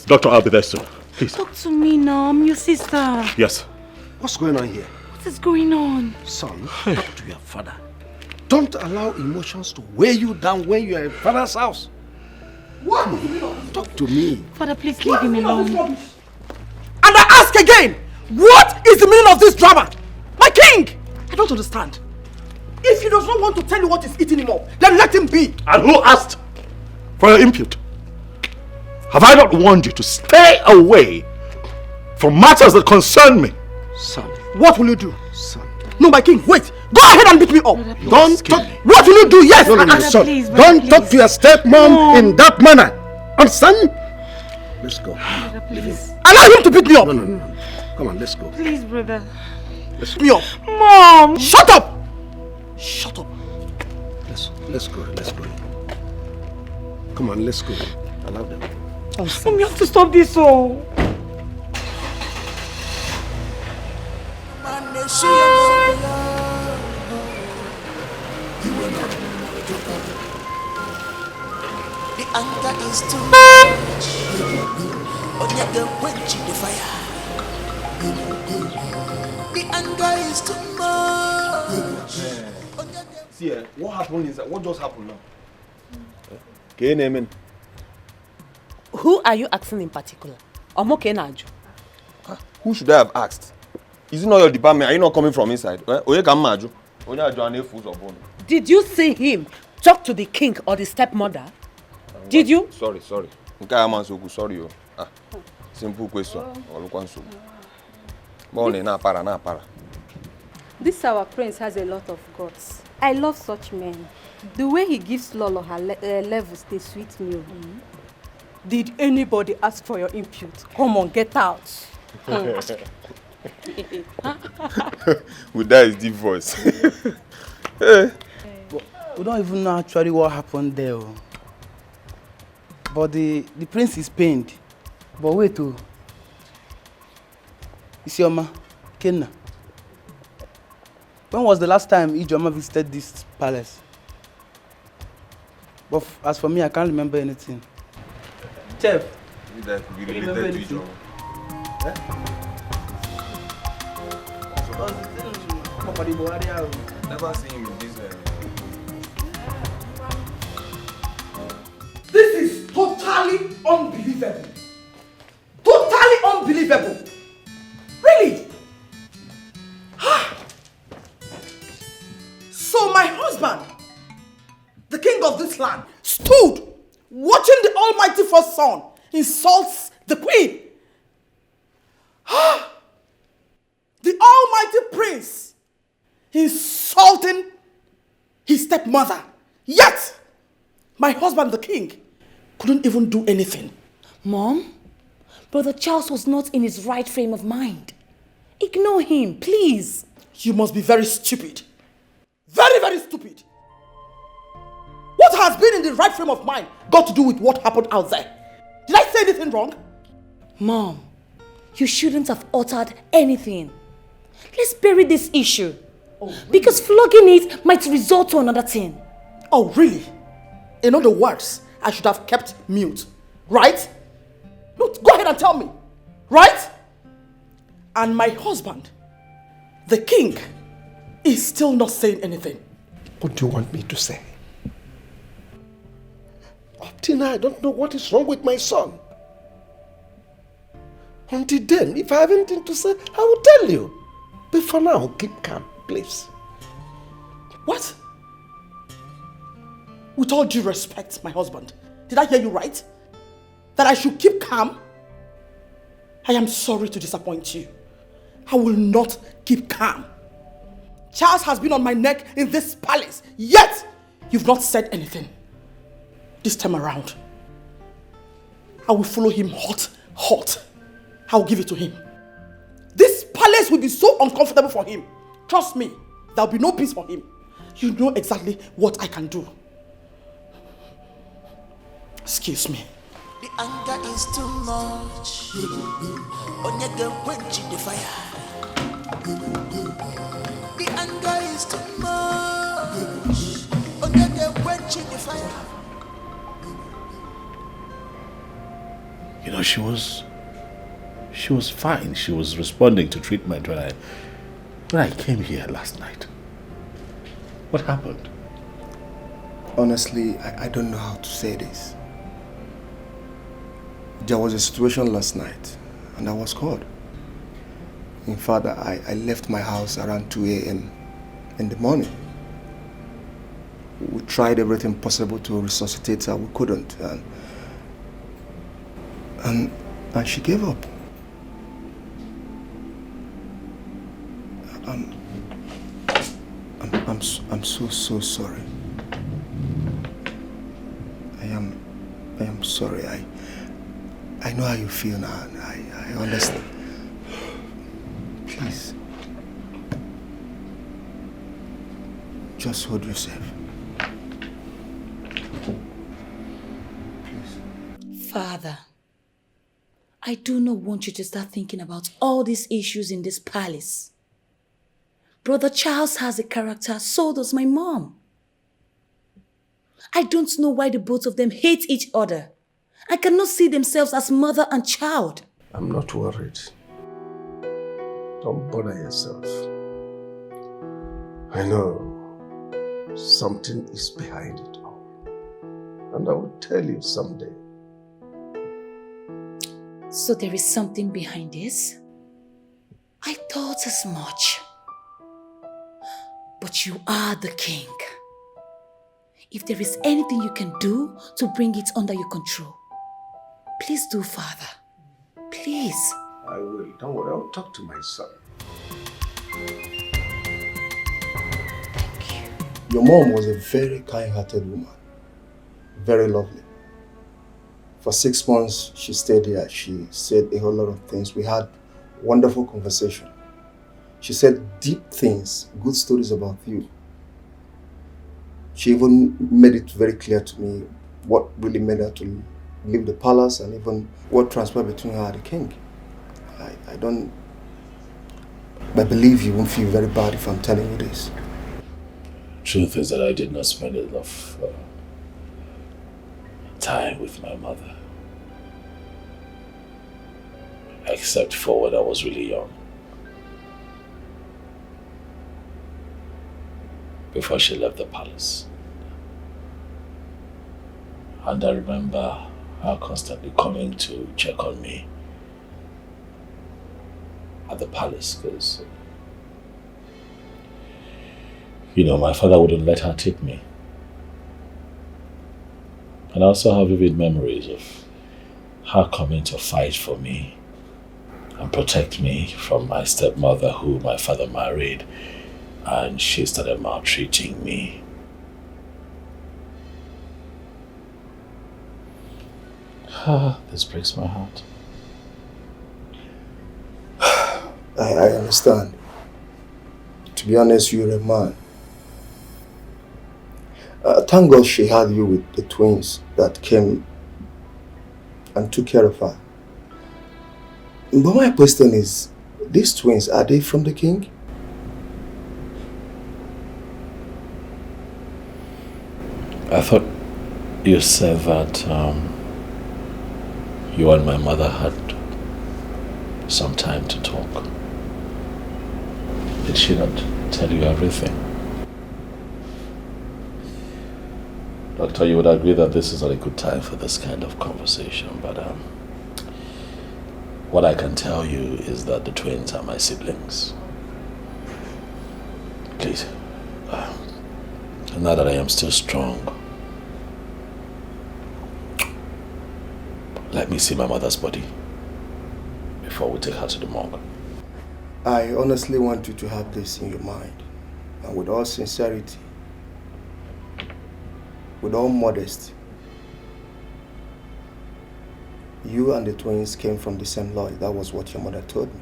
Doctor, I'll be there soon. Please. Talk to me now. I'm your sister. Yes. What's going on here? What is going on? Son, talk to your father. Don't allow emotions to weigh you down when you are in father's house. What? Talk to me. Father, please leave him alone. And I ask again, what is the meaning of this drama? My king! I don't understand. If he does not want to tell you what is eating him up, then let him be. And who asked for your input? Have I not warned you to stay away from matters that concern me? Son. What will you do? Son. No, my king, wait. Go ahead and beat me up. Don't talk. What will you do? Yes. No, son. Please, don't talk to your stepmom in that manner. Understand? Let's go. Please. Allow him to beat me up. No. Come on, let's go. Please, brother. Let's me up. Mom! Shut up! Shut up. Let's go. Come on, let's go. Allow them. Mom, you have to stop this, oh. The anger is too much. Onyege quench the fire. The anger is too much. See, what happened is what just happened now? Okay, name. Who are you asking in particular? Who should I have asked? Is it not your department? Are you not coming from inside? Did you see him talk to the king or the stepmother? Did you? Sorry. Sorry. Simple question. This our prince has a lot of guts. I love such men. The way he gives Lolo her levels, they sweet me. Did anybody ask for your input? Come on, get out. With that is deep voice. We don't even know actually what happened there. But the prince is pained. But wait, Isioma, Kenna. When was the last time Ijoma visited this palace? But as for me, I can't remember anything. Chef, That could be related to each other. Never seen him in this. This is totally unbelievable. Totally unbelievable. Really? So my husband, the king of this land, stood watching the almighty first son insults the queen. The almighty prince insulting his stepmother. Yet, my husband, the king, couldn't even do anything. Mom, Brother Charles was not in his right frame of mind. Ignore him, please. You must be very stupid. Very, very stupid. What has been in the right frame of mind got to do with what happened out there? Did I say anything wrong? Mom, you shouldn't have uttered anything. Let's bury this issue. Oh, really? Because flogging it might result to another thing. Oh, really? In other words, I should have kept mute, right? No, go ahead and tell me, right? And my husband, the king, is still not saying anything. What do you want me to say? Up till now, I don't know what is wrong with my son. Until then, if I have anything to say, I will tell you. But for now, keep calm, please. What? With all due respect, my husband, did I hear you right? That I should keep calm? I am sorry to disappoint you. I will not keep calm. Charles has been on my neck in this palace, yet you've not said anything. This time around, I will follow him hot. I will give it to him. This palace will be so uncomfortable for him. Trust me, there will be no peace for him. You know exactly what I can do. Excuse me. The anger is too much. Onyege quench the fire. The anger is too much. Onyege quench the fire. know, she was fine. She was responding to treatment when I came here last night. What happened? Honestly, I don't know how to say this. There was a situation last night and I was called. In fact, I left my house around 2 a.m. in the morning. We tried everything possible to resuscitate her. We couldn't. And she gave up. I'm so sorry. I am sorry. I know how you feel now. I understand. Please. Just hold yourself. Father, I do not want you to start thinking about all these issues in this palace. Brother Charles has a character, so does my mom. I don't know why the both of them hate each other and cannot see themselves as mother and child. I'm not worried. Don't bother yourself. I know something is behind it all. And I will tell you someday. So there is something behind this? I thought as much. But you are the king. If there is anything you can do to bring it under your control, please do, Father. Please. I will. Don't worry. I'll talk to my son. Thank you. Your mom was a very kind-hearted woman. Very lovely. For 6 months, she stayed here. She said a whole lot of things. We had wonderful conversation. She said deep things, good stories about you. She even made it very clear to me what really made her to leave the palace and even what transpired between her and the king. I believe you won't feel very bad if I'm telling you this. Truth is that I did not spend enough time with my mother. Except for when I was really young. Before she left the palace. And I remember her constantly coming to check on me at the palace because, my father wouldn't let her take me. And I also have vivid memories of her coming to fight for me and protect me from my stepmother who my father married, and she started maltreating me. This breaks my heart. I understand. To be honest, you're a man. Thank God she had you with the twins that came and took care of her. But my question is, these twins, are they from the king? I thought you said that you and my mother had some time to talk. Did she not tell you everything? Doctor, you would agree that this is not a good time for this kind of conversation, but what I can tell you is that the twins are my siblings. Please, now that I am still strong, let me see my mother's body before we take her to the morgue. I honestly want you to have this in your mind, and with all sincerity, with all modesty. You and the twins came from the same lodge. That was what your mother told me.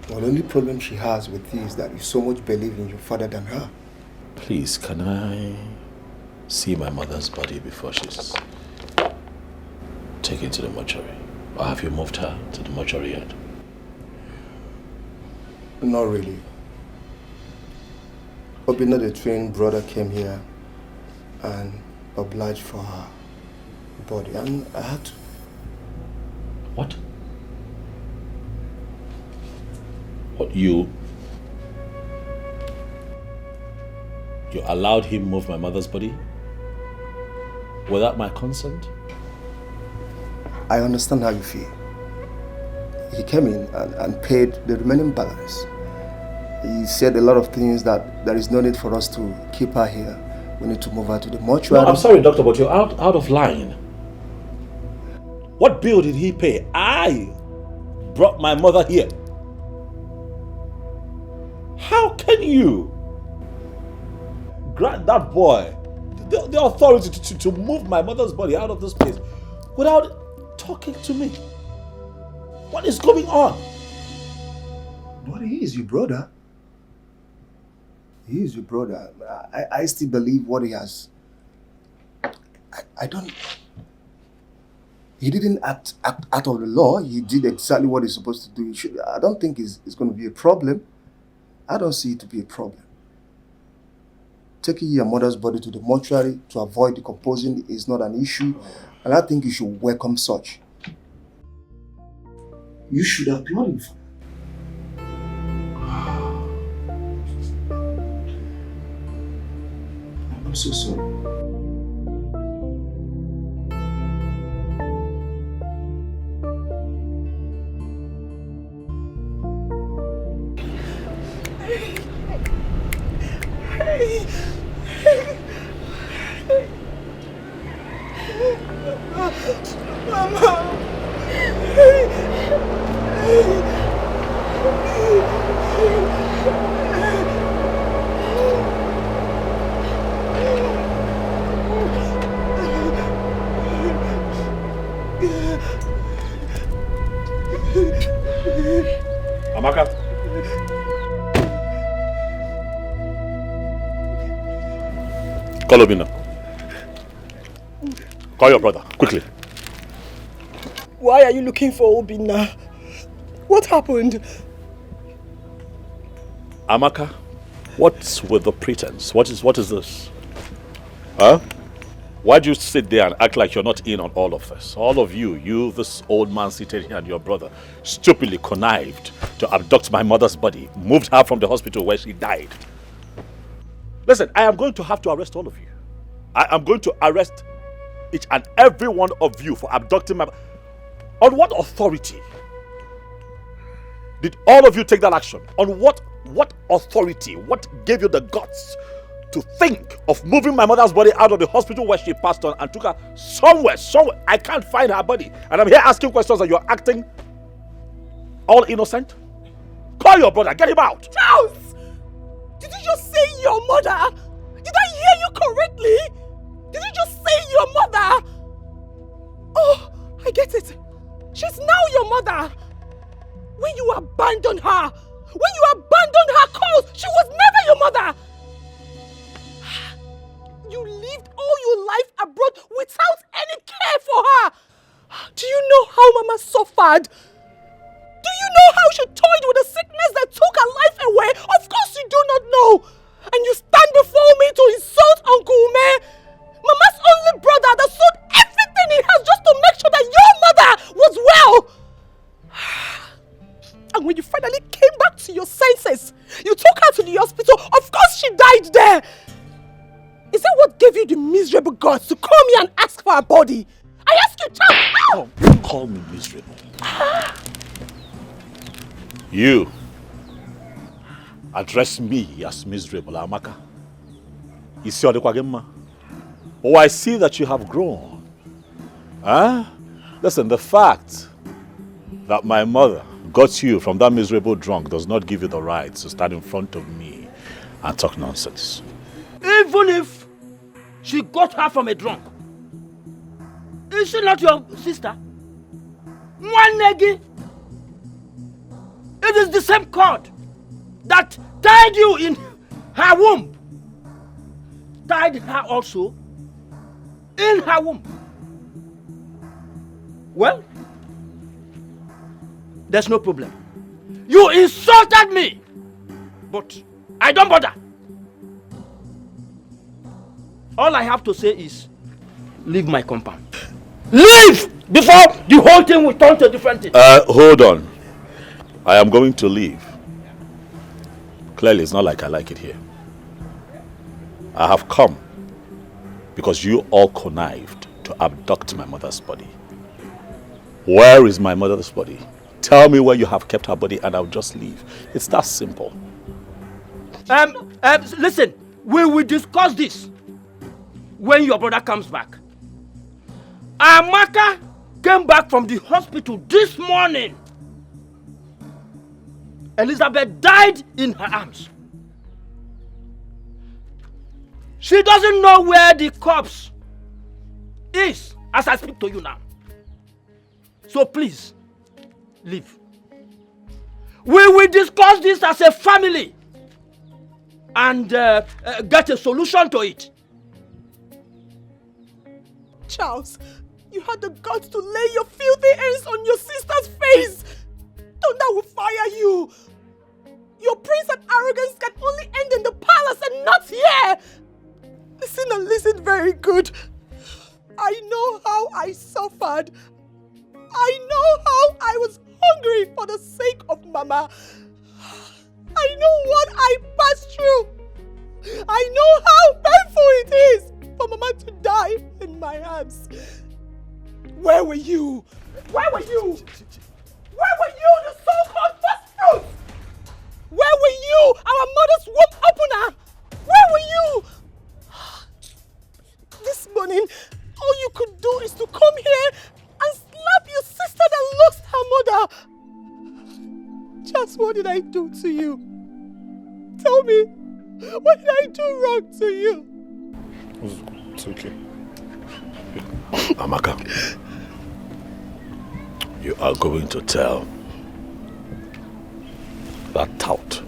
Well, the only problem she has with you is that you so much believe in your father than her. Please, can I see my mother's body before she's taken to the mortuary? Or have you moved her to the mortuary yet? Not really. Obina, the twin brother, came here and obliged for her body, and I had to. What? What, you allowed him move my mother's body without my consent? I understand how you feel. He came in and paid the remaining balance. He said a lot of things that there is no need for us to keep her here. We need to move her to the mortuary. No, I'm sorry, doctor, but you're out of line. What bill did he pay? I brought my mother here. How can you grant that boy the authority to move my mother's body out of this place without talking to me? What is going on? But he is your brother. He is your brother. I still believe what he has. I don't... He didn't act out of the law. He did exactly what he's supposed to do. I don't think it's going to be a problem. I don't see it to be a problem. Taking your mother's body to the mortuary to avoid decomposing is not an issue. And I think you should welcome such. You should applaud him for that. I'm so sorry. Amaka. Call Obina. Call your brother, quickly. Why are you looking for Obina? What happened? Amaka, what's with the pretense? What is this? Huh? Why'd you sit there and act like you're not in on all of this? All of you, this old man seated here and your brother, stupidly connived to abduct my mother's body, moved her from the hospital where she died. Listen, I am going to have to arrest all of you. I am going to arrest each and every one of you for abducting my... On what authority did all of you take that action? On what authority? What gave you the guts to think of moving my mother's body out of the hospital where she passed on and took her somewhere? I can't find her body. And I'm here asking questions and you're acting all innocent? Call your brother, get him out. Charles! Did you just say your mother? Did I hear you correctly? Did you just say your mother? Oh, I get it. She's now your mother. When you abandoned her cause, she was never your mother. You lived all your life abroad without any care for her. Do you know how Mama suffered? Do you know how she toyed with a sickness that took her life away? Of course you do not know. And you stand before me to insult Uncle Ume, Mama's only brother that sold everything he has just to make sure that your mother was well. And when you finally came back to your senses, you took her to the hospital. Of course she died there. Is that what gave you the miserable guts to call me and ask for her body? I ask you, child. Don't call me miserable. You address me as miserable, Amaka. Oh, I see that you have grown. Huh? Listen, the fact that my mother got you from that miserable drunk does not give you the right to stand in front of me and talk nonsense. Even if she got her from a drunk, is she not your sister? One negi. It is the same cord that tied you in her womb, tied her also in her womb. Well, there's no problem. You insulted me, but I don't bother. All I have to say is, leave my compound. Leave before the whole thing will turn to a different thing. Hold on. I am going to leave. Clearly, it's not like I like it here. I have come because you all connived to abduct my mother's body. Where is my mother's body? Tell me where you have kept her body and I'll just leave. It's that simple. Listen, we will discuss this when your brother comes back. Amaka came back from the hospital this morning. Elizabeth died in her arms. She doesn't know where the corpse is as I speak to you now. So please, leave. We will discuss this as a family and get a solution to it. Charles, you had the guts to lay your filthy hands on your sister's face. Thunder will fire you. Your prince and arrogance can only end in the palace and not here. Listen and listen very good. I know how I suffered. I know how I was hungry for the sake of Mama. I know what I passed through. I know how painful it is for Mama to die in my arms. Where were you? Where were you? Where were you, the so-called first fruits? Where were you, our mother's womb opener? Where were you? This morning, all you could do is to come here and slap your sister that lost her mother. Just what did I do to you? Tell me, what did I do wrong to you? It's okay. Amaka, you are going to tell that tout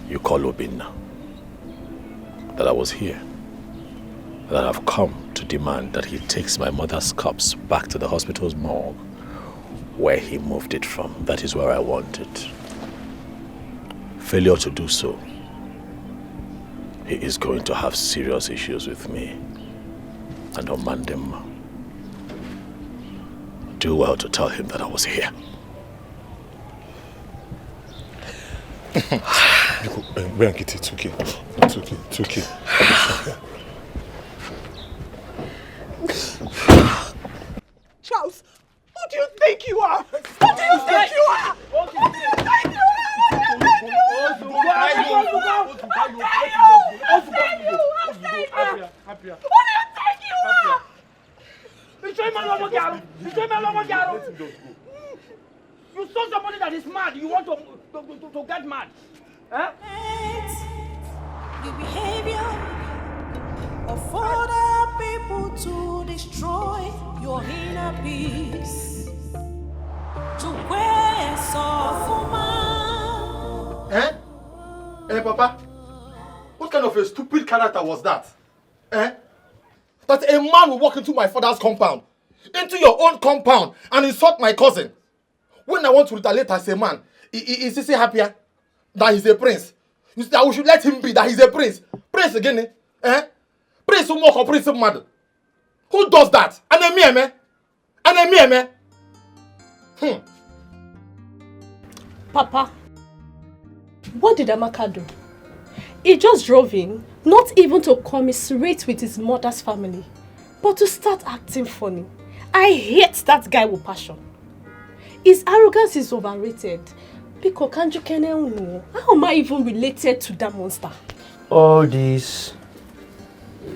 you call Obinna that I was here, that I've come to demand that he takes my mother's corpse back to the hospital's morgue where he moved it from. That is where I want it. Failure to do so, he is going to have serious issues with me and Omandemma. Do well to tell him that I was here. Bianchi, it's okay. It's okay. It's okay. Charles, who do you think you are? Who do you think you are? Who do you think you are? You saw somebody that is mad. You want to get mad. Huh? Your behavior of other people to destroy your inner peace. To where Eh? Eh, Papa? What kind of a stupid character was that? Eh? That a man will walk into my father's compound, into your own compound, and insult my cousin. When I want to retaliate as a man, is he happier that he's a prince? You say that we should let him be, that he's a prince. Prince again, eh? Eh? Prince who mock or prince who mad? Who does that? Anemia, me? Anemia, me? Papa, what did Amaka do? He just drove in, not even to commiserate with his mother's family, but to start acting funny. I hate that guy with passion. His arrogance is overrated. Because how am I even related to that monster? All this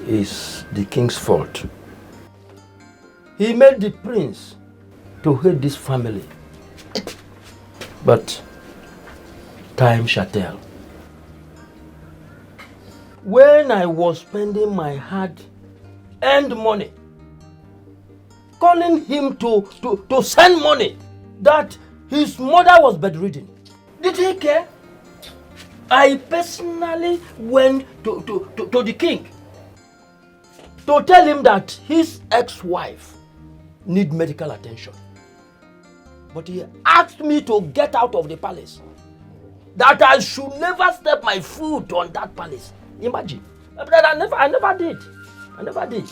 is the king's fault. He made the prince to hate this family. But time shall tell. When I was spending my hard-earned money, calling him to send money that his mother was bedridden, did he care? I personally went to the king to tell him that his ex-wife need medical attention. But he asked me to get out of the palace. That I should never step my foot on that palace. Imagine. But I never did. I never did.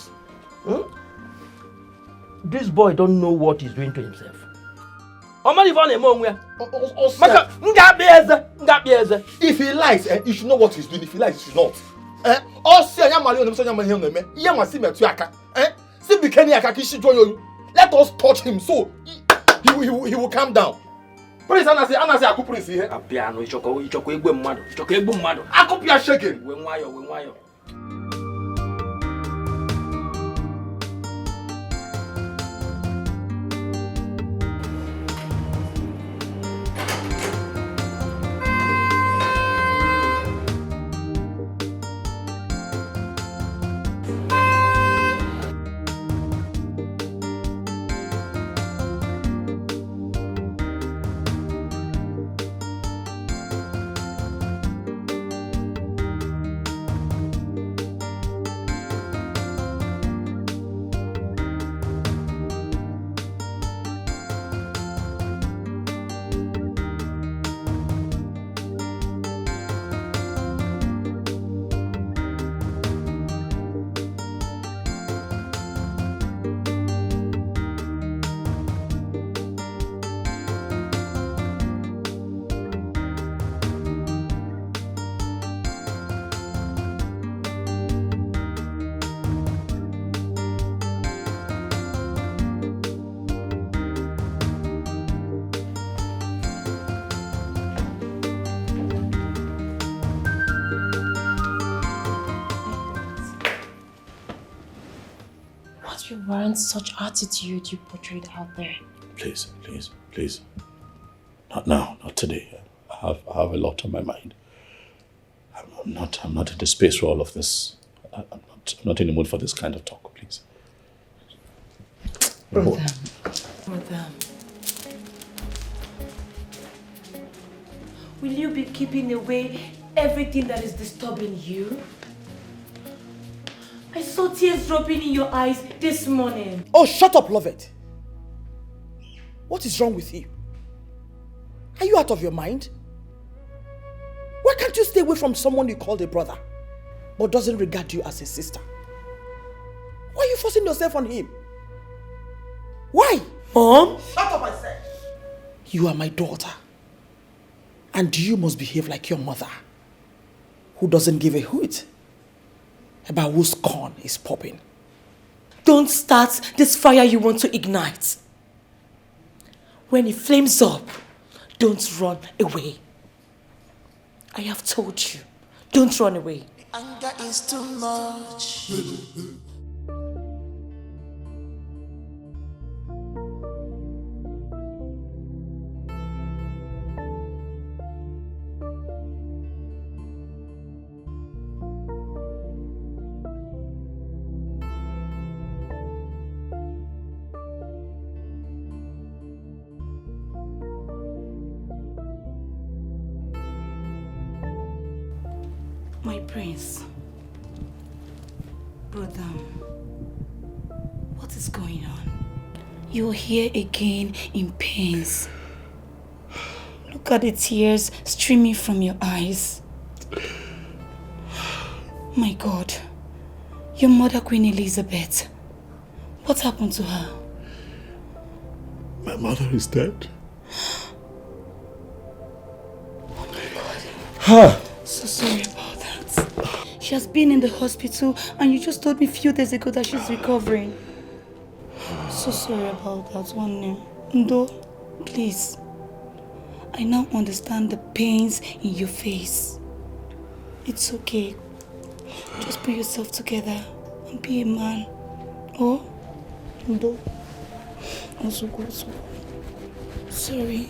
this boy don't know what he's doing to himself. If he lies, he should know what he's doing. If he lies, he should not. Let us touch him so he will calm down. Prince Anase aku prince here. Apiano ichoko egbe mmadu. Ichoko egbe mmadu. Akopia shaking. We nwayo. You weren't such attitude you portrayed out there. Please. Not now, not today. I have a lot on my mind. I'm not in the space for all of this. I'm not in the mood for this kind of talk, please. Brother. Will you be keeping away everything that is disturbing you? I saw tears dropping in your eyes this morning. Oh, shut up, Lovett. What is wrong with you? Are you out of your mind? Why can't you stay away from someone you call a brother, but doesn't regard you as a sister? Why are you forcing yourself on him? Why? Mom? Shut up, I said. You are my daughter. And you must behave like your mother, who doesn't give a hoot about whose corn is popping. Don't start this fire you want to ignite. When it flames up, don't run away. I have told you, don't run away. Anger is too much. My prince, brother, what is going on? You're here again in pains. Look at the tears streaming from your eyes. My God, your mother, Queen Elizabeth, what happened to her? My mother is dead. Oh my God. So sorry about that. She has been in the hospital and you just told me a few days ago that she's recovering. So sorry about that one. Ndo, please. I now understand the pains in your face. It's okay. Just put yourself together and be a man. Oh? Ndo. Also go. Sorry.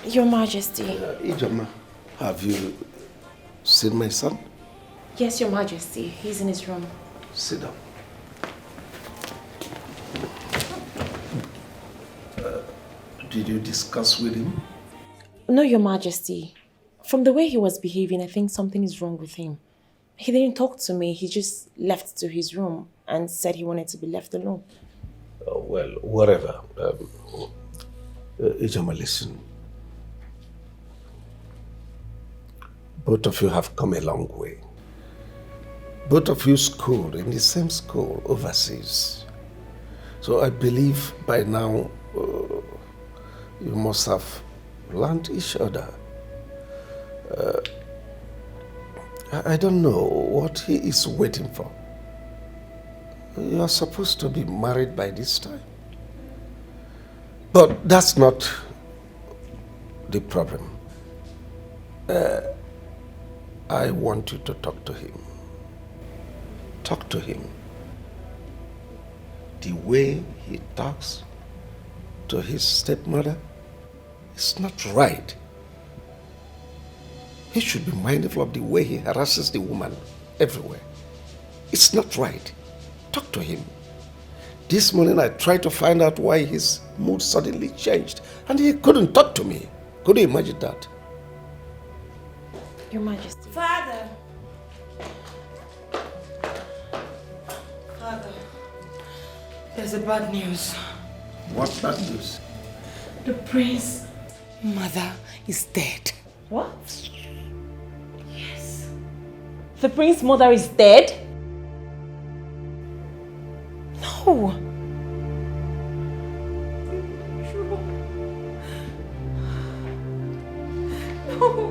Your Majesty. Ijama, have you seen my son? Yes, Your Majesty. He's in his room. Sit down. Did you discuss with him? No, Your Majesty. From the way he was behaving, I think something is wrong with him. He didn't talk to me. He just left to his room and said he wanted to be left alone. Well, whatever. Ijoma, listen. Both of you have come a long way. Both of you schooled in the same school overseas. So I believe by now you must have learned each other. I don't know what he is waiting for. You are supposed to be married by this time. But that's not the problem. I want you to talk to him. Talk to him. The way he talks to his stepmother is not right. He should be mindful of the way he harasses the woman everywhere. It's not right. Talk to him. This morning I tried to find out why his mood suddenly changed and he couldn't talk to me. Could you imagine that? Your Majesty. Father! Father, there's a bad news. What bad news? The prince's mother is dead. What? Yes. The prince's mother is dead? No. No.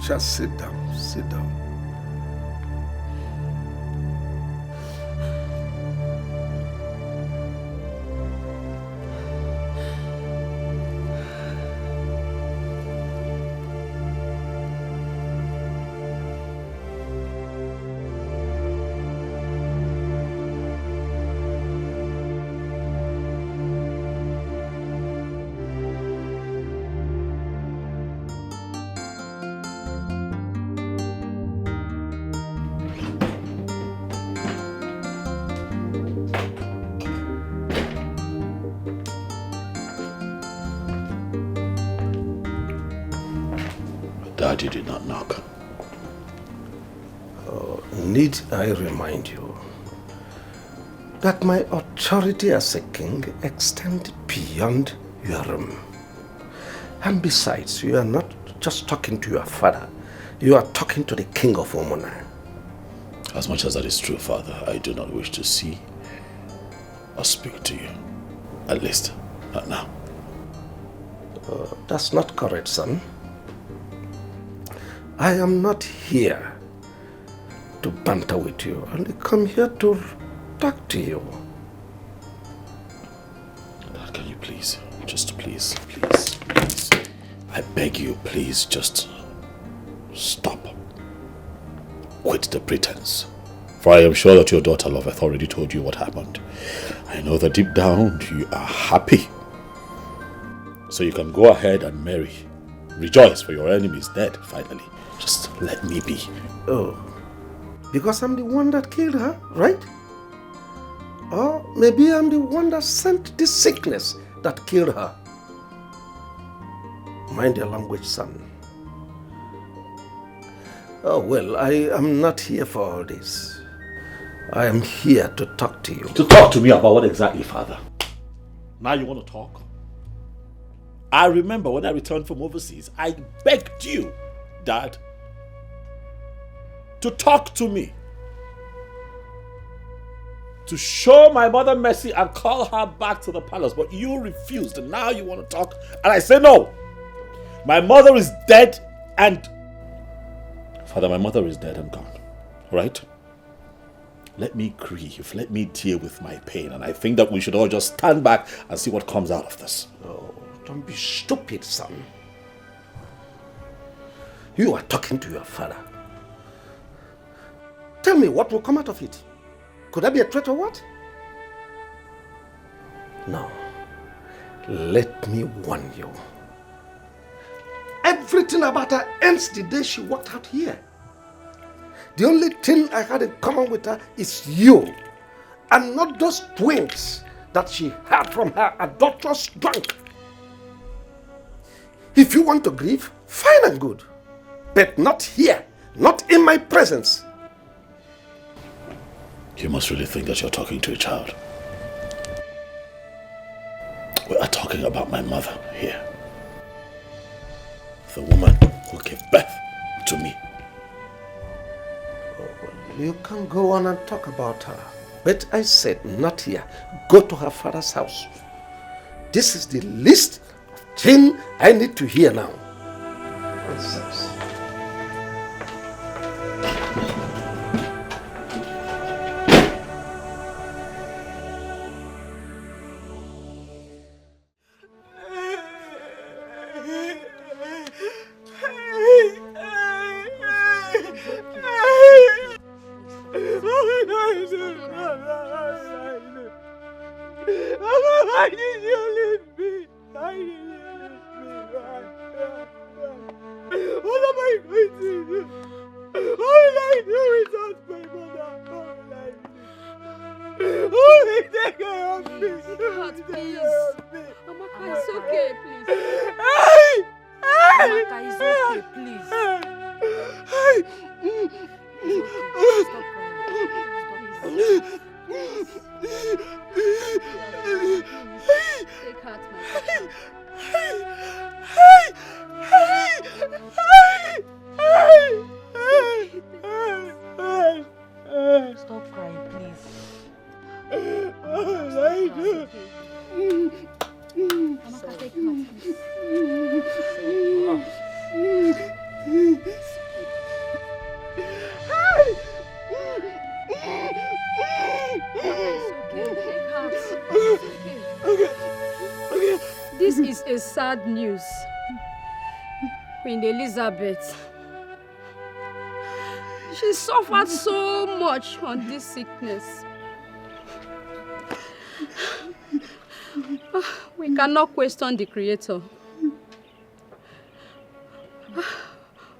Just sit down, sit down. Daddy did not knock. Need I remind you that my authority as a king extends beyond your room. And besides, you are not just talking to your father, you are talking to the king of Omona. As much as that is true, Father, I do not wish to see or speak to you. At least, not now. That's not correct, son. I am not here to banter with you. I only come here to talk to you. Dad, can you please, just please, I beg you, please, just stop. Quit the pretense. For I am sure that your daughter Loveth already told you what happened. I know that deep down you are happy. So you can go ahead and marry. Rejoice, for your enemy is dead, finally. Just let me be. Oh, because I'm the one that killed her, right? Or maybe I'm the one that sent this sickness that killed her. Mind your language, son. Oh, well, I am not here for all this. I am here to talk to you. To talk to me about what exactly, Father? Now you want to talk? I remember when I returned from overseas, I begged you, Dad, to talk to me. To show my mother mercy and call her back to the palace. But you refused, and now you want to talk. And I say no. My mother is dead and... Father, my mother is dead and gone. Right? Let me grieve. Let me deal with my pain. And I think that we should all just stand back and see what comes out of this. Oh, don't be stupid, son. You are talking to your father. Tell me what will come out of it. Could that be a threat or what? No. Let me warn you. Everything about her ends the day she walked out here. The only thing I had in common with her is you, and not those twins that she had from her adulterous drunk. If you want to grieve, fine and good, but not here, not in my presence. You must really think that you're talking to a child. We are talking about my mother here. The woman who gave birth to me. You can go on and talk about her. But I said, not here. Go to her father's house. This is the least thing I need to hear now. Nonsense. Why did you leave me? Why did you leave me? What am I going to do? What will I do without my mother? What will I do? Who will take care of me? Please. Amaka, it's okay, please. Hey! Amaka, it's okay, please. Stop crying. Take heart, my child. Stop crying, please. Amaka, take heart, This is a sad news. Queen Elizabeth. She suffered so much on this sickness. We cannot question the Creator.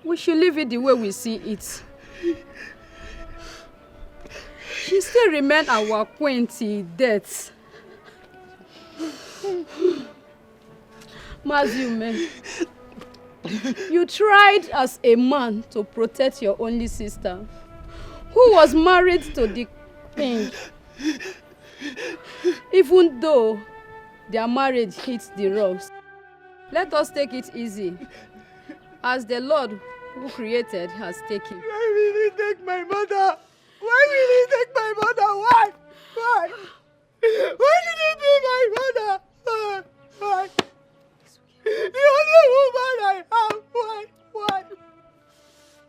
We should leave it the way we see it. She still remains our queen till death. Maziume, you tried as a man to protect your only sister, who was married to the king. Even though their marriage hits the rocks, let us take it easy, as the Lord who created has taken. Why will he take my mother? Why will he take my mother? Why? Why? Why should it be my mother? Why? The only woman I have. Why? Why?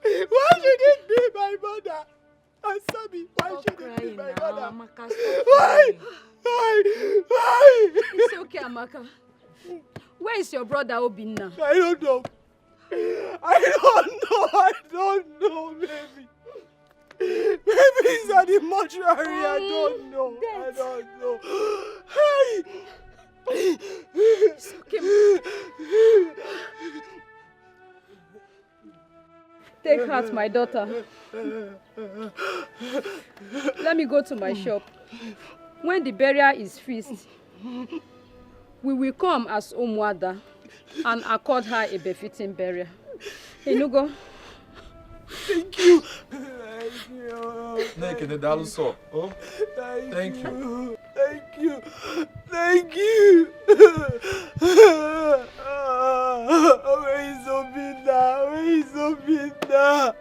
Why should it be my mother? Answer me. Why should it be my mother? Amaka, why? Why? Why? It's okay, Amaka. Where is your brother Obinna? I don't know. I don't know, baby. Maybe he's at the mortuary. I don't know. I don't know. Hey! It's okay. Take heart, my daughter. Let me go to my shop. When the burial is fixed, we will come as Omwada and accord her a befitting burial. Enugo. Thank you. Thank you. Thank you. Thank you. Where is Obinna? Where is Obinna?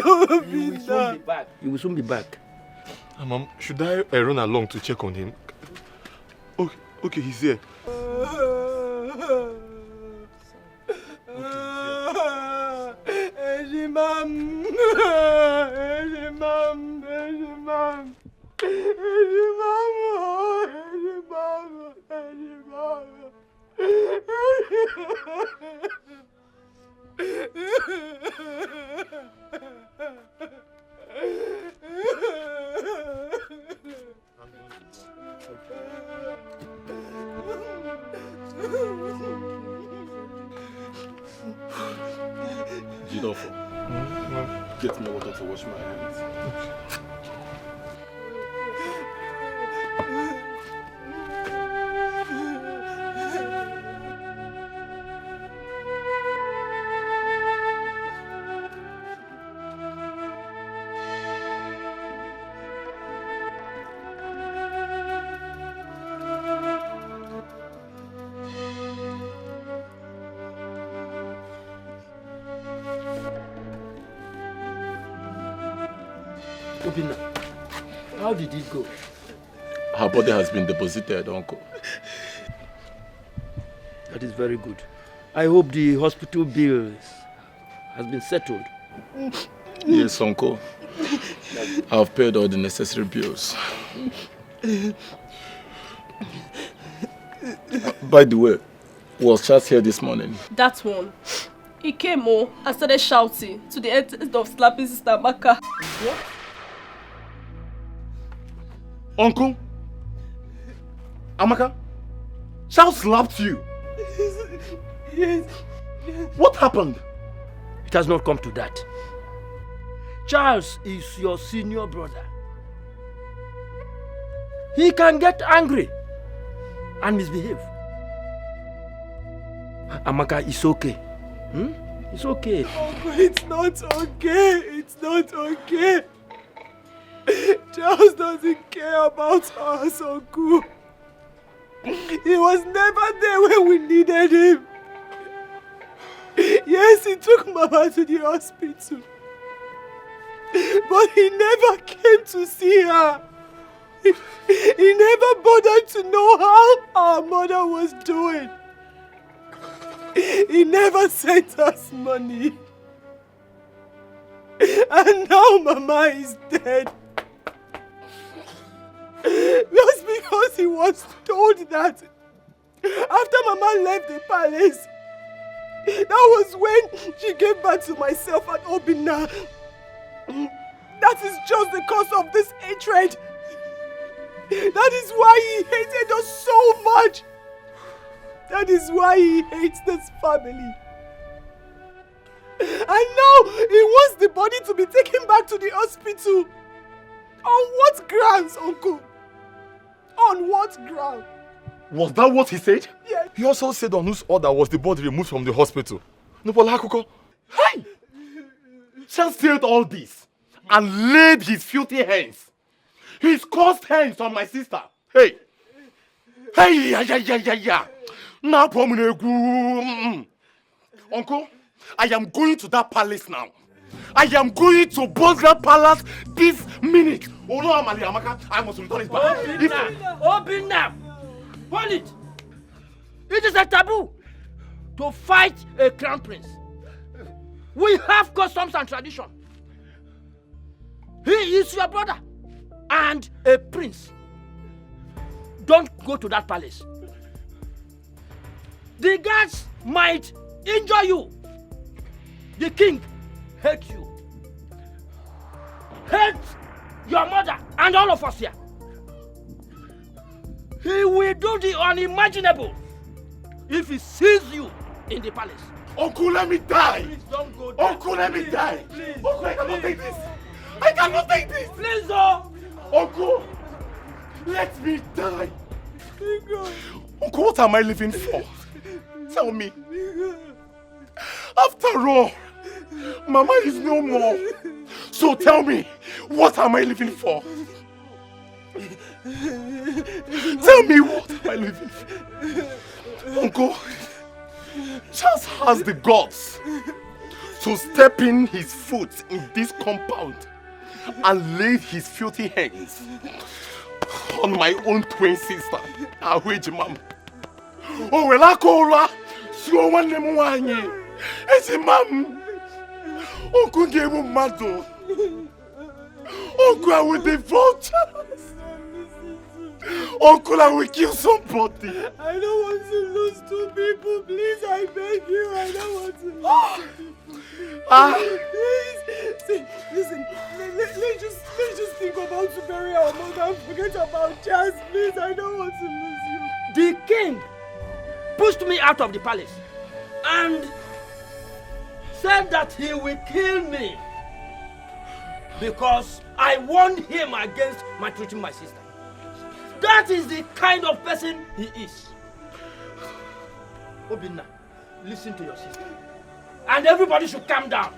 Obinna. You will soon be back. Mom, should I run along to check on him? Okay, he's here. Gidolfo, get me water to wash my hands. Obina, how did it go? Her body has been deposited, Uncle. That is very good. I hope the hospital bills has been settled. Yes, Uncle. I've paid all the necessary bills. By the way, was Charles here this morning? That one. He came and started shouting to the end of slapping Sister Amaka. What? Uncle? Amaka? Charles slapped you? Yes. What happened? It has not come to that. Charles is your senior brother. He can get angry and misbehave. Amaka, it's okay. It's okay. Uncle, it's not okay. It's not okay. Charles doesn't care about us, Uncle. He was never there when we needed him. Yes, he took Mama to the hospital. But he never came to see her. He never bothered to know how our mother was doing. He never sent us money. And now Mama is dead. Just because he was told that after Mama left the palace, that was when she gave birth to myself and Obina. That is just the cause of this hatred. That is why he hated us so much. That is why he hates this family. And now he wants the body to be taken back to the hospital. On what grounds, Uncle? On what ground? Was that what he said? Yes. He also said on whose order was the body removed from the hospital. Hey! Charles said all this and laid his filthy hands, his cursed hands on my sister. Hey! Hey! Yeah. Now, Uncle, I am going to that palace now. I am going to burn that palace this minute. Oh no, Amaka, I must return it back. Obina! Hold it! It is a taboo to fight a crown prince. We have customs and tradition. He is your brother and a prince. Don't go to that palace. The guards might injure you. The king hates you. Hates your mother and all of us here. He will do the unimaginable if he sees you in the palace. Uncle, let me die. Please don't go there. Uncle, let me die. Please. Uncle, I cannot take this. I cannot take this. Please, oh. Uncle, let me die. Uncle, what am I living for? Tell me. After all, Mama is no more. So tell me, what am I living for? Tell me, what am I living for? Uncle, Charles has the guts to step in his foot in this compound and lay his filthy hands on my own twin sister, Ahueji Mama. Oh, well, I call her. So one name one year. It's a mom. Uncle gave him mad. Uncle, I will divorce Charles. Uncle, I will kill somebody. I don't want to lose 2 people. Please, I beg you. I don't want to lose 2 people. Please. See, listen. Let's just think about to bury our mother and forget about Jazz. Please, I don't want to lose you. The king pushed me out of the palace and said that he will kill me because I warned him against maltreating my sister. That is the kind of person he is. Obinna, listen to your sister. And everybody should calm down.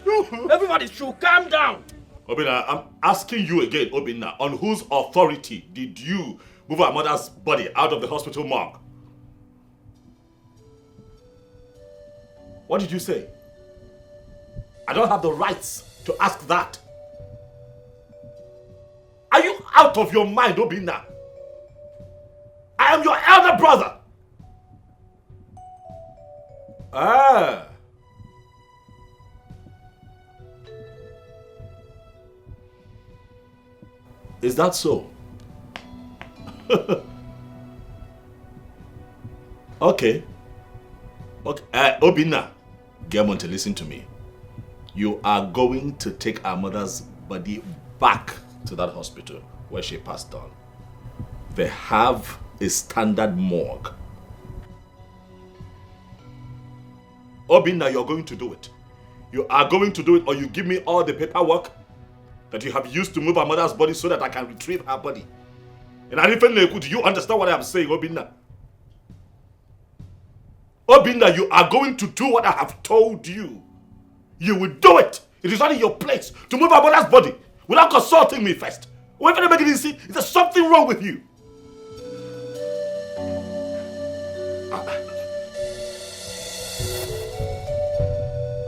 Everybody should calm down. Obinna, I'm asking you again, Obinna, on whose authority did you move our mother's body out of the hospital morgue? What did you say? I don't have the rights to ask that. Are you out of your mind, Obinna? I am your elder brother. Ah. Is that so? Okay. Obinna, Germonte, listen to me. You are going to take our mother's body back to that hospital where she passed on. They have a standard morgue. Obinna, you're going to do it. You are going to do it, or you give me all the paperwork that you have used to move our mother's body so that I can retrieve her body. And I even know, do you understand what I am saying, Obinna? Obinna, you are going to do what I have told you. You will do it. It is not in your place to move our mother's body without consulting me first. Wait for the beginning, see, there's something wrong with you.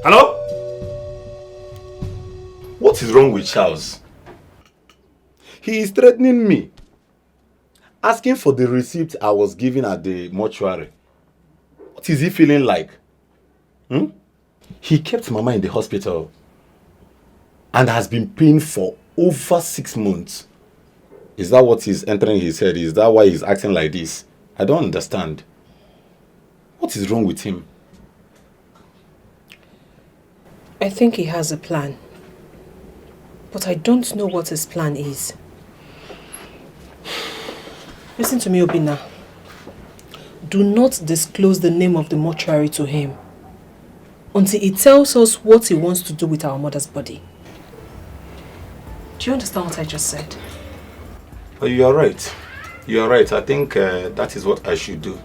Hello? What is wrong with Charles? He is threatening me. Asking for the receipt I was given at the mortuary. What is he feeling like? He kept Mama in the hospital and has been paying for over 6 months. Is that what is entering his head? Is that why he's acting like this? I don't understand. What is wrong with him? I think he has a plan. But I don't know what his plan is. Listen to me, Obinna. Do not disclose the name of the mortuary to him until he tells us what he wants to do with our mother's body. Do you understand what I just said? Oh, you are right. You are right. I think that is what I should do.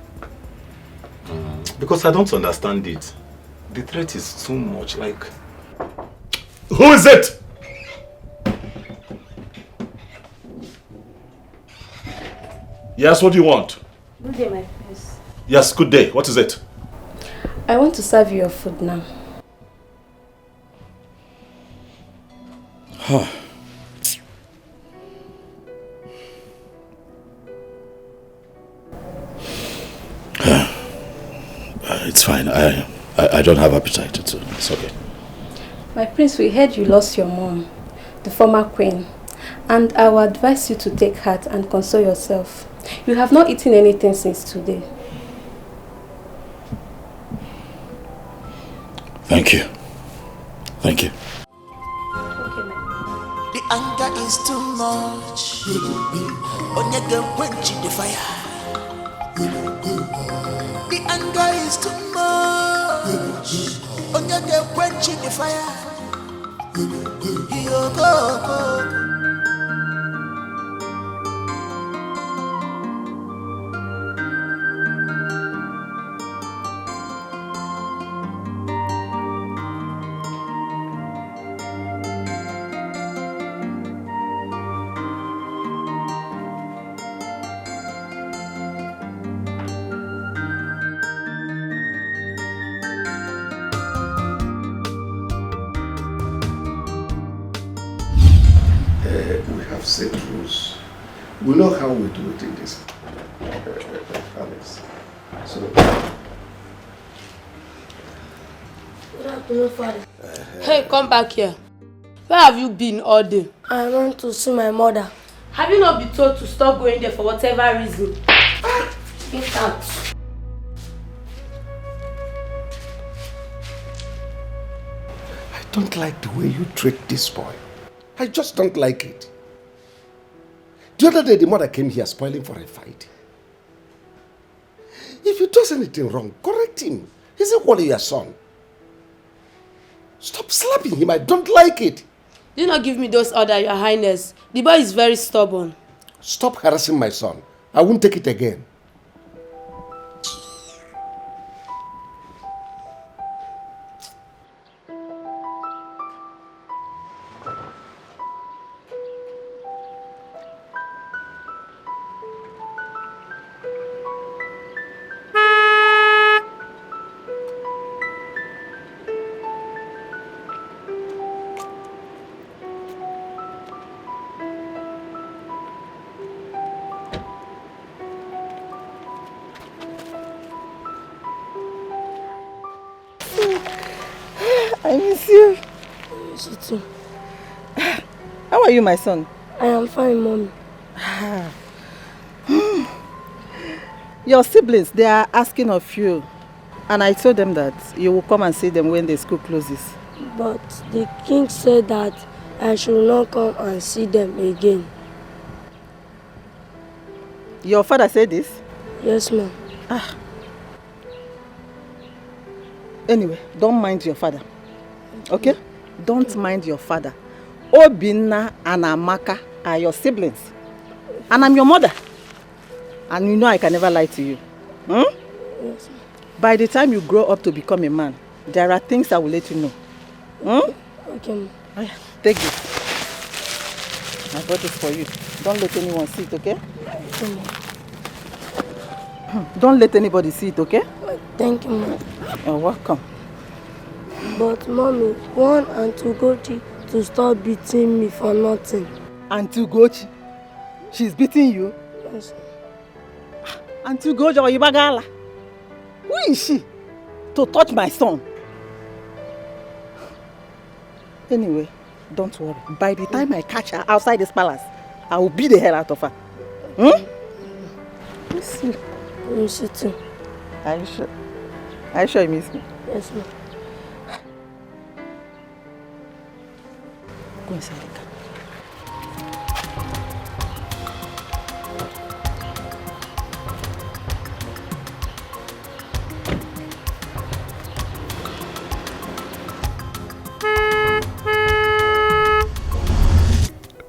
Because I don't understand it. The threat is too much like... Who is it? Yes, what do you want? Good day, my prince. Yes, good day. What is it? I want to serve you your food now. It's fine. I don't have appetite. It's okay. My prince, we heard you lost your mom, the former queen, and I will advise you to take heart and console yourself. You have not eaten anything since today. Thank you. Thank you. The anger is too much. Onyege quench the fire. The anger is too much. Onyege quench the fire. You go. We have set rules. We know how we do it in this palace. So. Good afternoon, Father. Hey, come back here. Where have you been all day? I went to see my mother. Have you not been told to stop going there for whatever reason? Get out. I don't like the way you treat this boy. I just don't like it. The other day, the mother came here spoiling for a fight. If he does anything wrong, correct him. He's equally your son. Stop slapping him. I don't like it. Do not give me those orders, Your Highness. The boy is very stubborn. Stop harassing my son. I won't take it again. I miss you. I miss you too. How are you, my son? I am fine, Mommy. Your siblings, they are asking of you. And I told them that you will come and see them when the school closes. But the king said that I should not come and see them again. Your father said this? Yes, ma'am. Anyway, don't mind your father. Okay? Don't mind your father. Obinna and Amaka are your siblings. And I'm your mother. And you know I can never lie to you. Yes, ma'am. By the time you grow up to become a man, there are things I will let you know. Okay, ma'am. Take this. I bought this for you. Don't let anyone see it, okay? Okay, ma'am. Don't let anybody see it, okay? Thank you, ma'am. You're welcome. But, Mommy, want Auntie Ugochi to stop beating me for nothing. Auntie Ugochi? She's beating you? Yes. Auntie Ugochi or Ibagala? Who is she to touch my son? Anyway, don't worry. By the time I catch her outside this palace, I will beat the hell out of her. Miss you. I miss you too. Are you sure? Are you sure you miss me? Yes, ma'am. Go inside the car.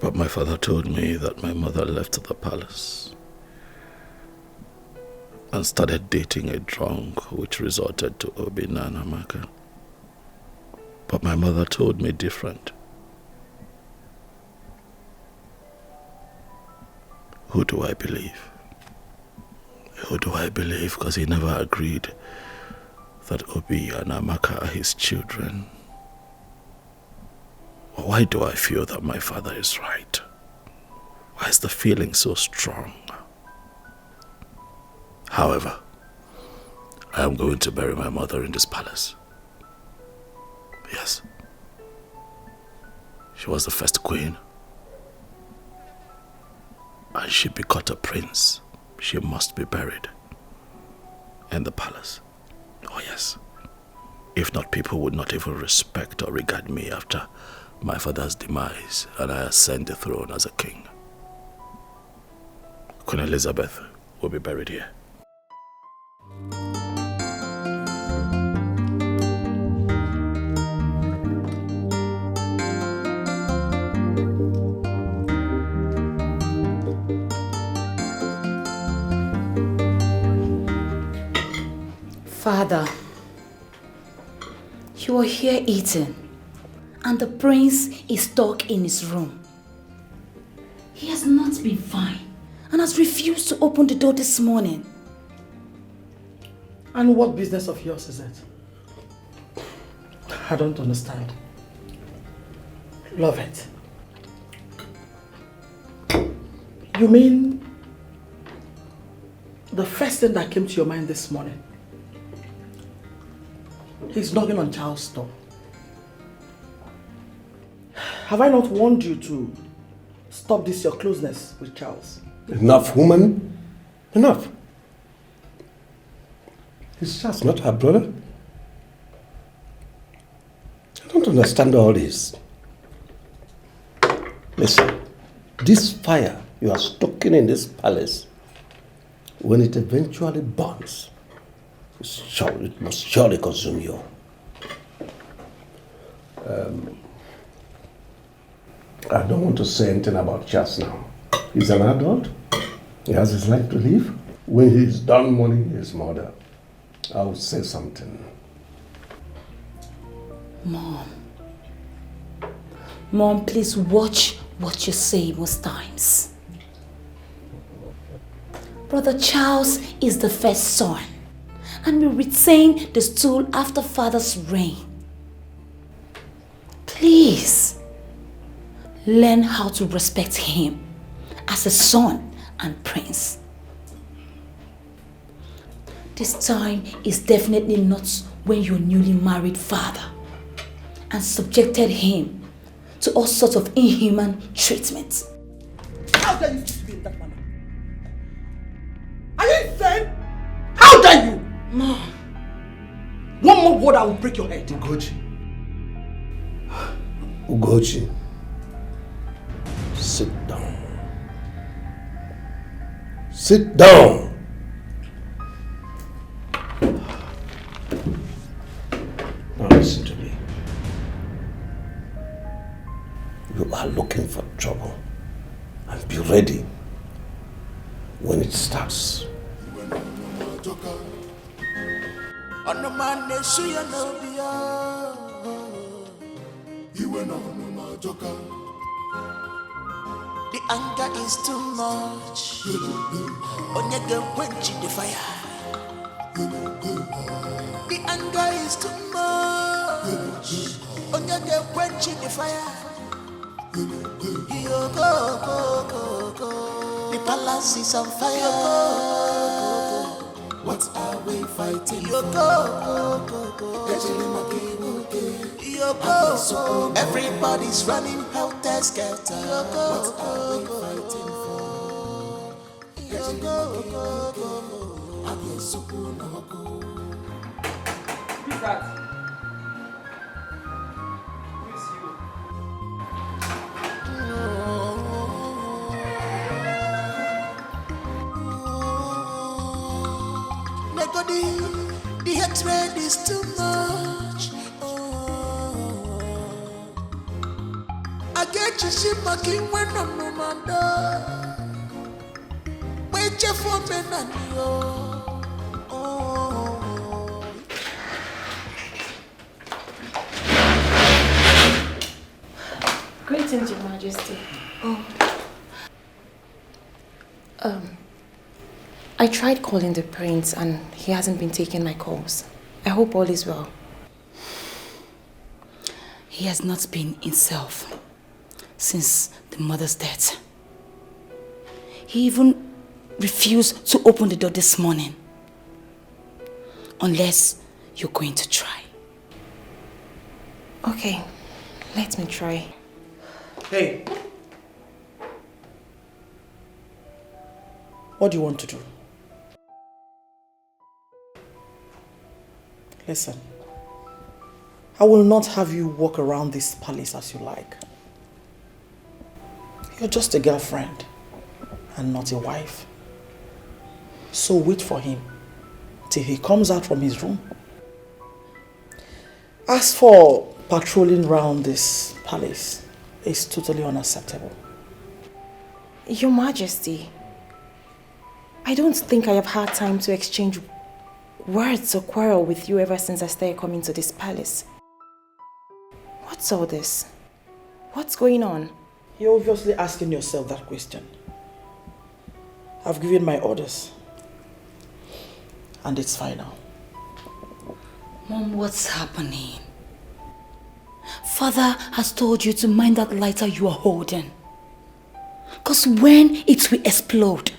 But my father told me that my mother left the palace and started dating a drunk, which resorted to Obinna and Amaka. But my mother told me different. Who do I believe? Who do I believe? Because he never agreed that Obi and Amaka are his children. Why do I feel that my father is right? Why is the feeling so strong? However, I am going to bury my mother in this palace. Yes. She was the first queen. And she begot a prince. She must be buried in the palace. Oh yes. If not, people would not even respect or regard me after my father's demise and I ascend the throne as a king. Queen Elizabeth will be buried here. Father, you are here eating, and the prince is stuck in his room. He has not been fine and has refused to open the door this morning. And what business of yours is it? I don't understand. Love it. You mean the first thing that came to your mind this morning? He's knocking on Charles' door. Have I not warned you to stop this your closeness with Charles. Enough, woman. Enough. He's just not her brother. I don't understand all this. Listen, this fire you are stoking in this palace, when it eventually burns, it must surely consume you. I don't want to say anything about Charles now. He's an adult. He has his life to live. When he's done mourning his mother, I will say something. Mom, please watch what you say most times. Brother Charles is the first son and will retain the stool after father's reign. Please, learn how to respect him as a son and prince. This time is definitely not when your newly married father and subjected him to all sorts of inhuman treatment. How dare you speak to me in that manner? Are you insane? How dare you? Mom. One more word, I will break your head. Ugochi, sit down. Sit down. Now listen to me. You are looking for trouble, and be ready when it starts. The anger is too much. Onyege quench the fire. The anger is too much. Onyege quench the fire. Yo go. The palace is on fire. What are we fighting? Yo go. Everybody's running helter-skelter. What are we fighting for? Who's that? Who is you? The hatred is too much. I get you shit my king when I'm no man done. Wait you for me and you. Greetings, Your Majesty. I tried calling the prince and he hasn't been taking my calls. I hope all is well. He has not been himself since the mother's death. He even refused to open the door this morning. Unless you're going to try. Okay, let me try. Hey. What do you want to do? Listen, I will not have you walk around this palace as you like. You're just a girlfriend and not a wife. So wait for him till he comes out from his room. As for patrolling around this palace, it's totally unacceptable. Your Majesty, I don't think I have had time to exchange words or quarrel with you ever since I started coming to this palace. What's all this? What's going on? You're obviously asking yourself that question. I've given my orders. And it's final. Mom, what's happening? Father has told you to mind that lighter you are holding. Because when it will explode,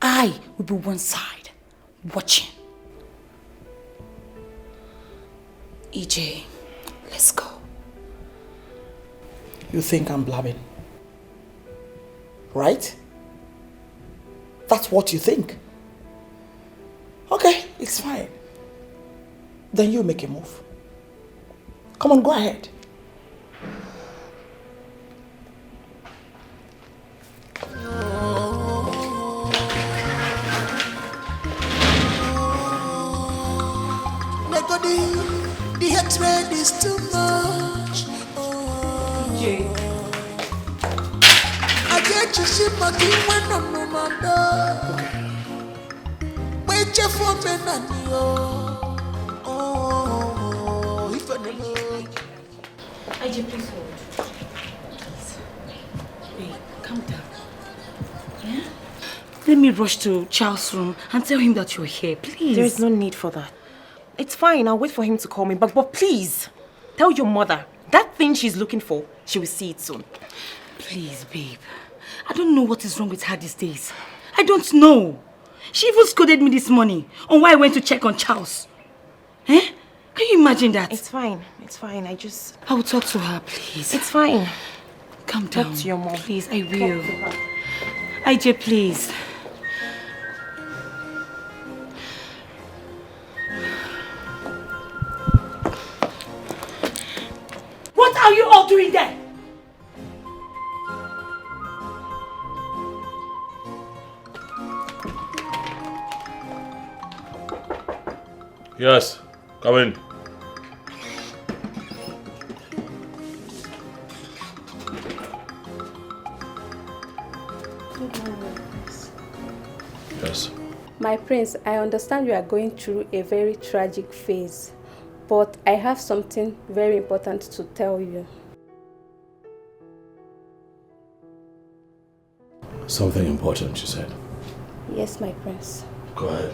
I will be one side, watching. EJ, let's go. You think I'm blabbing? right? That's what you think. Okay, it's fine. Then you make a move. Come on, go ahead. The hatred is too much. Jay. I get you shit my king when I'm no mother. Wait your for me and if I never. IJ, please hold. Wait, calm down. Yeah? Let me rush to Charles' room and tell him that you're here, please. There is no need for that. It's fine, I'll wait for him to call me, but please, tell your mother, that thing she's looking for, she will see it soon. Please, babe. I don't know what is wrong with her these days. I don't know. She even scolded me this morning on why I went to check on Charles. Eh? Can you imagine that? It's fine, I will talk to her, please. It's fine. Calm down. Talk to your mom. Please, I will. IJ, please. What are you all doing there? Yes, come in. Yes. My prince, I understand you are going through a very tragic phase, but I have something very important to tell you. Something important, you said. Yes, my prince. Go ahead.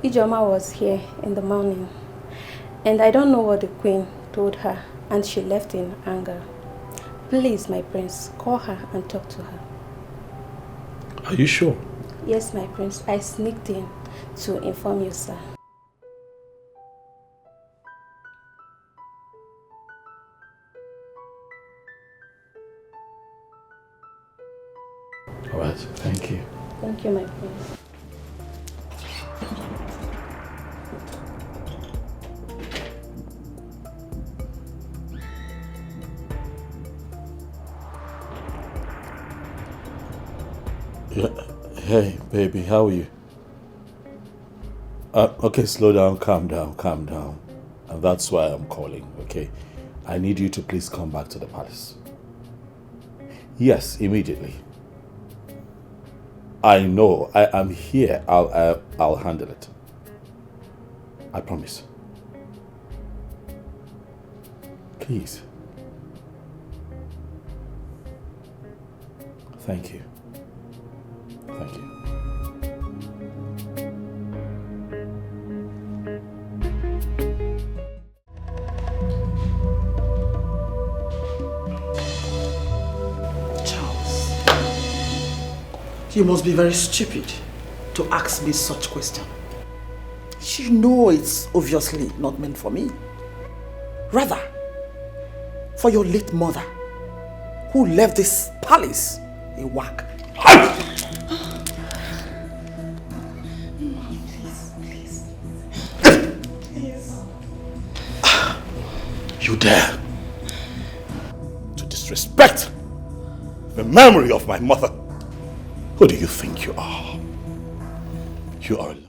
Ijoma was here in the morning, and I don't know what the queen told her, and she left in anger. Please, my prince, call her and talk to her. Are you sure? Yes, my prince. I sneaked in to inform you, sir. All right, thank you. Thank you, my prince. Yeah. Hey, baby, how are you? Okay, slow down, calm down. And that's why I'm calling, okay? I need you to please come back to the palace. Yes, immediately. I know, I am here. I'll handle it. I promise. Please. Thank you. Thank you. Charles, you must be very stupid to ask me such question. You know it's obviously not meant for me. Rather, for your late mother, who left this palace a whack. You dare to disrespect the memory of my mother? Who do you think you are? You are a